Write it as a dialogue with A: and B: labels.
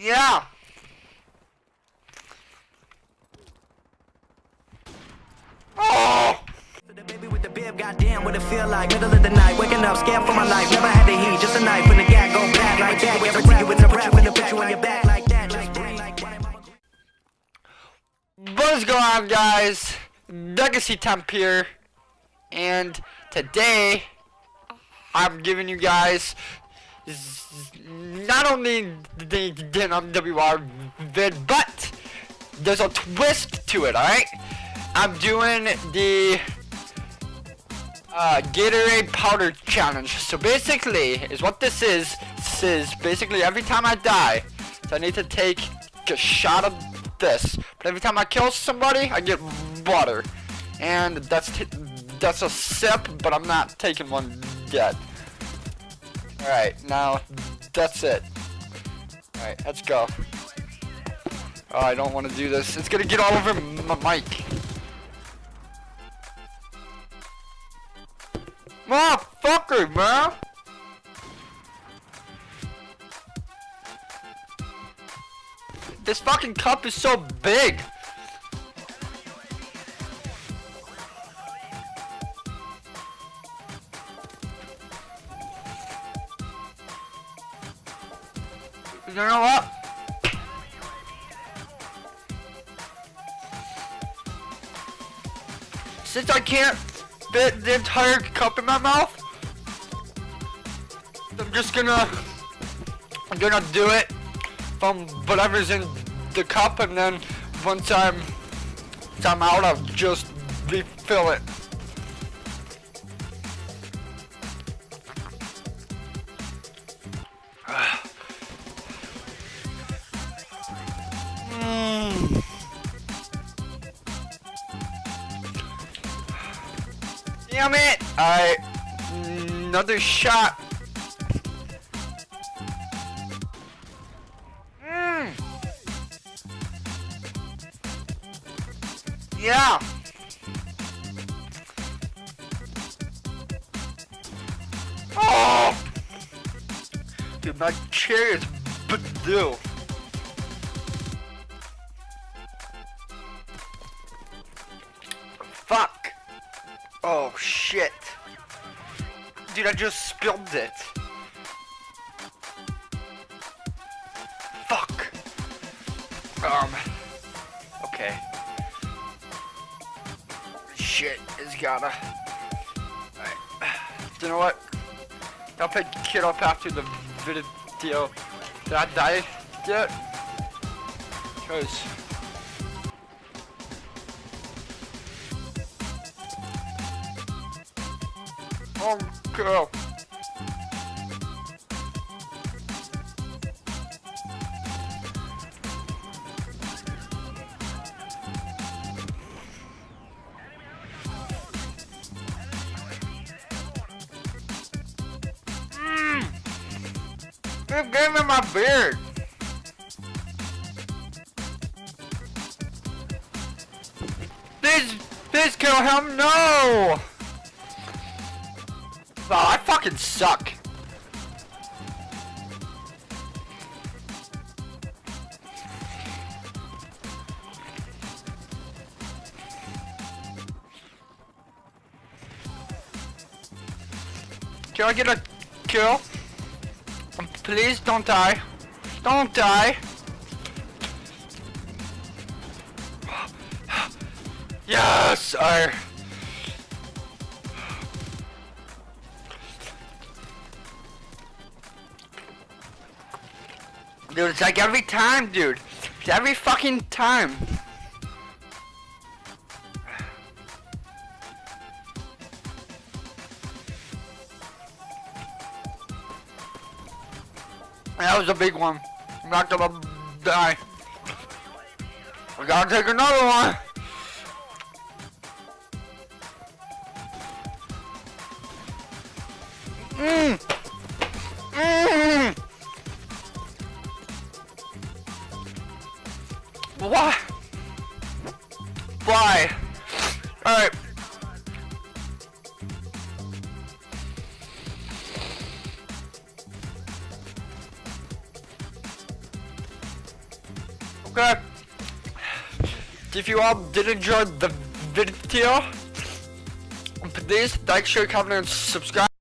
A: Yeah. Oh.
B: The baby with the bib, goddamn, what it feel like? Middle of the night, waking up, scared for my life. Never had the heat, just a knife when the gat go black like that. Ever see you in the rap, when the put you on your back like that. Just bring like
A: What's going on, guys? Legacy Temp here, and today I'm giving you guys not only the NWR vid, but there's a twist to it. All right, I'm doing the Gatorade powder challenge. So basically, is what this is. This is basically every time I die, so I need to take a shot of this. But every time I kill somebody, I get water, and that's a sip. But I'm not taking one yet. All right, now that's it. All right, let's go. Oh, I don't want to do this. It's gonna get all over my mic. Motherfucker, man! This fucking cup is so big! You know what? Since I can't fit the entire cup in my mouth, I'm gonna do it from whatever's in the cup, and then once I'm out, I'll just refill it. Damn it! Alright, another shot. Yeah. Oh! Dude, my chair is blue. Fuck. Oh shit. Dude, I just spilled it. Fuck. Okay. Shit is gotta. Alright. You know what? I'll pick it up after the video. Did I die yet? Cause oh girl. It gave me my beard. Please kill him, no! Oh, I fucking suck. Can I get a kill? Please don't die. Don't die. Yes, Dude, it's like every time, dude. It's every fucking time. That was a big one. I'm not gonna die. We gotta take another one. Why? Why? Alright. Okay. If you all did enjoy the video, please like, share, comment, and subscribe.